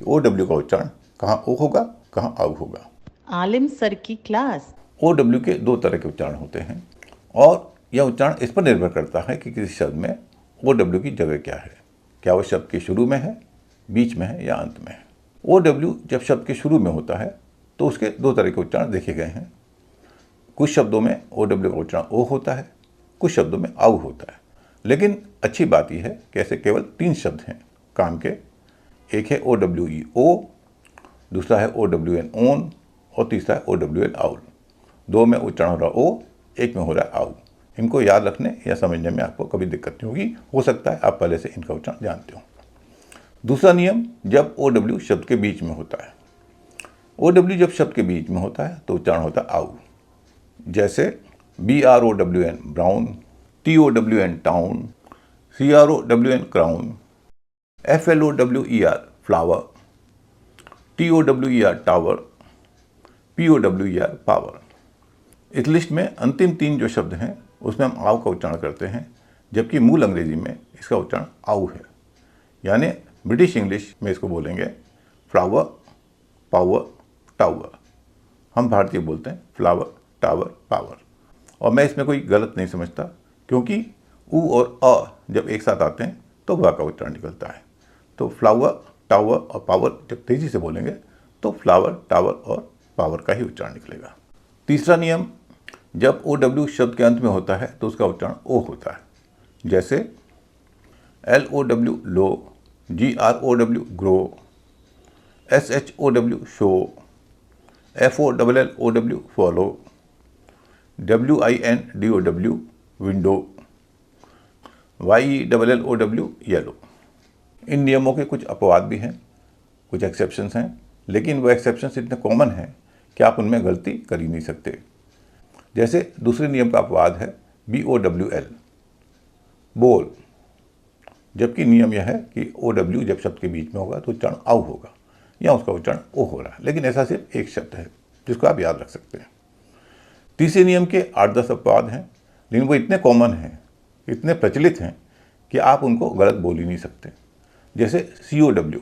O W का उच्चारण कहाँ ओ होगा, कहाँ आउ होगा। आलिम सर की क्लास। ओ डब्ल्यू के दो तरह के उच्चारण होते हैं और यह उच्चारण इस पर निर्भर करता है कि किसी शब्द में ओ डब्ल्यू की जगह क्या है। क्या वह शब्द के शुरू में है, बीच में है या अंत में है। ओ डब्ल्यू जब शब्द के शुरू में होता है तो उसके दो तरह के उच्चारण देखे गए हैं। कुछ शब्दों में ओ डब्ल्यू का उच्चारण ओ होता है, कुछ शब्दों में आउ होता है। लेकिन अच्छी बात यह है कि ऐसे केवल 3 शब्द हैं काम के। एक है ओ डब्ल्यू ई ओ, दूसरा है ओ डब्ल्यू एन ओन और तीसरा है ओ डब्ल्यू एन आउल। 2 में उच्चारण हो रहा ओ, 1 में हो रहा है आउ। इनको याद रखने या समझने में आपको कभी दिक्कत नहीं होगी। हो सकता है आप पहले से इनका उच्चारण जानते हो। दूसरा नियम, जब ओ डब्ल्यू शब्द के बीच में होता है। ओ डब्ल्यू जब शब्द के बीच में होता है तो उच्चारण होता है आउ। जैसे BROWN brown, TOWN town, CROWN crown, FLOWER flower, TOWER tower, POWER power. इस लिस्ट में अंतिम 3 जो शब्द हैं उसमें हम आउ का उच्चारण करते हैं, जबकि मूल अंग्रेजी में इसका उच्चारण आउ है। यानी ब्रिटिश इंग्लिश में इसको बोलेंगे फ्लावर, पावर, टावर। हम भारतीय बोलते हैं फ्लावर, टावर, पावर। और मैं इसमें कोई गलत नहीं समझता, क्योंकि ऊ और अ जब एक साथ आते हैं तो व का उच्चारण निकलता है। तो फ्लावर, टावर और पावर जब तेजी से बोलेंगे तो फ्लावर, टावर और पावर का ही उच्चारण निकलेगा। तीसरा नियम, जब ओ डब्ल्यू शब्द के अंत में होता है तो उसका उच्चारण ओ होता है। जैसे LOW low, GROW grow, SHOW show, FOLLOW follow, WINDOW window, YELLOW yellow. इन नियमों के कुछ अपवाद भी हैं, कुछ एक्सेप्शंस हैं, लेकिन वह एक्सेप्शंस इतने कॉमन हैं कि आप उनमें गलती कर ही नहीं सकते। जैसे दूसरे नियम का अपवाद है BOWL बोल, जबकि नियम यह है कि OW जब शब्द के बीच में होगा तो उच्चारण आउ होगा, या उसका उच्चारण ओ हो रहा है। लेकिन ऐसा सिर्फ एक शब्द है जिसको आप याद रख सकते हैं। तीसरे नियम के 8-10 अपवाद हैं, लेकिन वो इतने कॉमन हैं, इतने प्रचलित हैं कि आप उनको गलत बोल ही नहीं सकते। जैसे COW,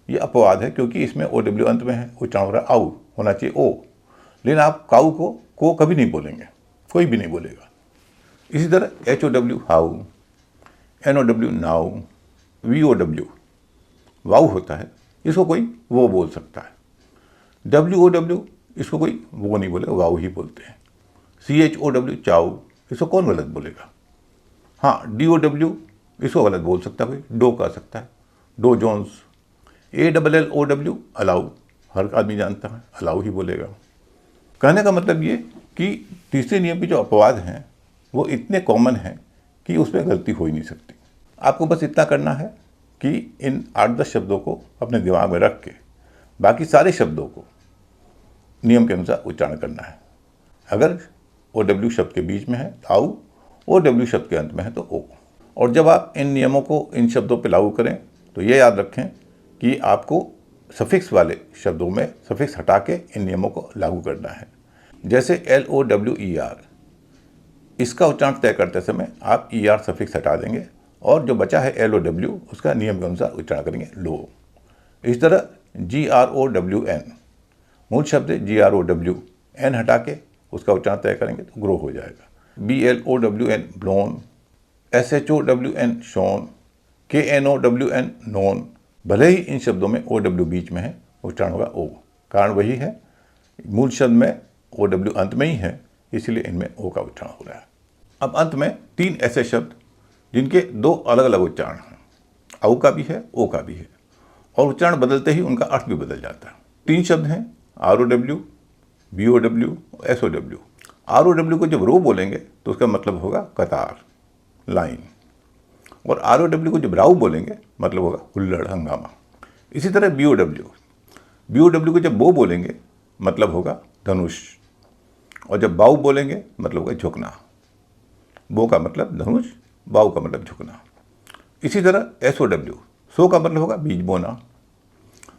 ये अपवाद है क्योंकि इसमें OW अंत में है, उच्चारण हो रहा है आउ, होना चाहिए ओ। लेकिन आप काऊ को कभी नहीं बोलेंगे, कोई भी नहीं बोलेगा। इसी तरह HOW how, NOW now, VOW wow होता है, इसको कोई वो बोल सकता है। WOW इसको कोई वो नहीं बोलेगा, वाउ ही बोलते हैं। CHOW चाउ, इसको कौन गलत बोलेगा। हाँ, DOW इसको गलत बोल सकता है कोई, डो कह सकता है, डो जोन्स। ALLOW अलाउ, हर आदमी जानता है, अलाउ ही बोलेगा। कहने का मतलब ये कि तीसरे नियम के जो अपवाद हैं वो इतने कॉमन हैं कि उसमें गलती हो ही नहीं सकती। आपको बस इतना करना है कि इन 8-10 शब्दों को अपने दिमाग में रख के बाकी सारे शब्दों को नियम के अनुसार उच्चारण करना है। अगर OW शब्द के बीच में है तो आउ, OW शब्द के अंत में है तो ओ। और जब आप इन नियमों को इन शब्दों पर लागू करें तो ये याद रखें कि आपको सफिक्स वाले शब्दों में सफिक्स हटा के इन नियमों को लागू करना है। जैसे LOWER, इसका उच्चारण तय करते समय आप ER सफिक्स हटा देंगे और जो बचा है LOW उसका नियम के अनुसार उच्चारण करेंगे लो। इस तरह GROWN, मूल शब्द GROW, N हटा के उसका उच्चारण तय करेंगे तो ग्रो हो जाएगा। BLOWN blown, SHOWN shown, KNOWN known. भले ही इन शब्दों में OW बीच में है, उच्चारण होगा ओ। कारण वही है, मूल शब्द में OW अंत में ही है, इसलिए इनमें ओ का उच्चारण हो रहा है। अब अंत में 3 ऐसे शब्द जिनके 2 अलग अलग उच्चारण हैं, औ का भी है, ओ का भी है, और उच्चारण बदलते ही उनका अर्थ भी बदल जाता है। 3 शब्द हैं ROW, BOW और SOW। ROW को जब रो बोलेंगे तो उसका मतलब होगा कतार, लाइन, और ROW को जब राउ बोलेंगे मतलब होगा हुल्लड़, हंगामा। इसी तरह BOW को जब बो बोलेंगे मतलब होगा धनुष, और जब बाऊ बोलेंगे मतलब होगा झुकना। बो का मतलब धनुष, बाऊ का मतलब झुकना। इसी तरह SOW, सो का मतलब होगा बीज बोना,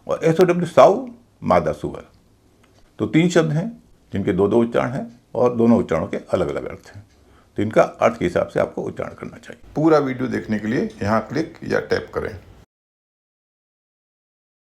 और SOW साऊ, मादा सुअर। तो 3 शब्द हैं जिनके 2-2 उच्चारण हैं और दोनों उच्चारणों के अलग अलग अर्थ हैं। तो इनका अर्थ के हिसाब से आपको उच्चारण करना चाहिए। पूरा वीडियो देखने के लिए यहाँ क्लिक या टैप करें।